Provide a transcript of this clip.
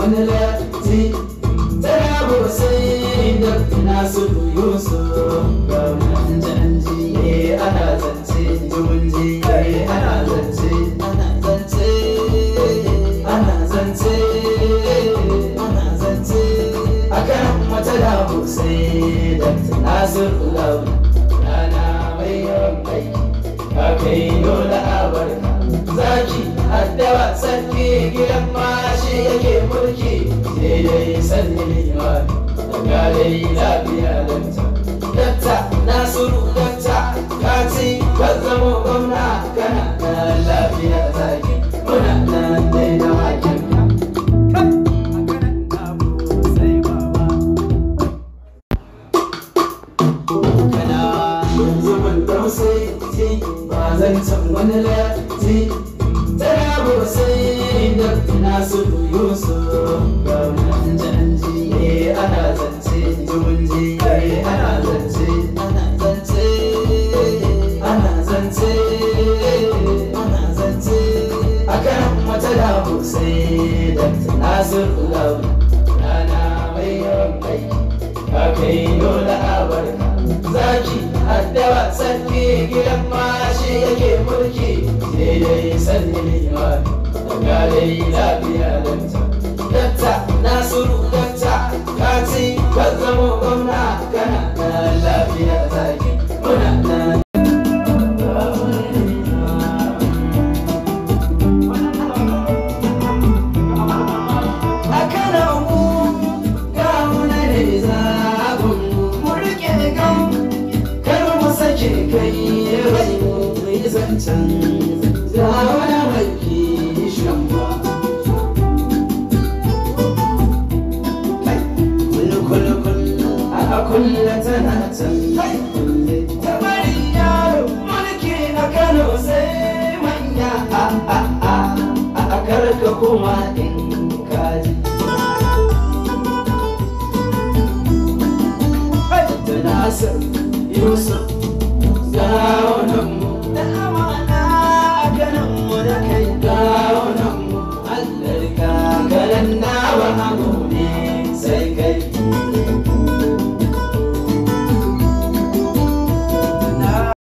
wani lati tana ba sai da Nasiru Yusuf ga wani anji ana zance jumunji ana zance akan wata damu sai da Nasiru Launi rana mai yawan aiki ka kai dole a barka zaki addawa sarki gidan mashi yake mulki sai dai sanni limani daga dai lafiya datta Nasiru datta kati ka zamo gwamna kana da lafiya zaki muna nan dai na wakin zancen wani lati tana ba sai da Nasiru Yusuf ga wani anji ana zance jumunji ana zance akan wata damu sai da Nasiru Launi rana mai yawan aiki ka kai dole a barka zaki addawa sarki gidan mashi yake mulki sai dai sanni limani daga dai lafiya datta Nasiru datta kati ka zamo gwamna kana da lafiya zaki muna nan zancen da wani mai kishin ba kulkulkul a kulle tana can ta bari yaro mulki a Kano sai manya a karka kuma in kaji da Nasiru Yusuf ga wani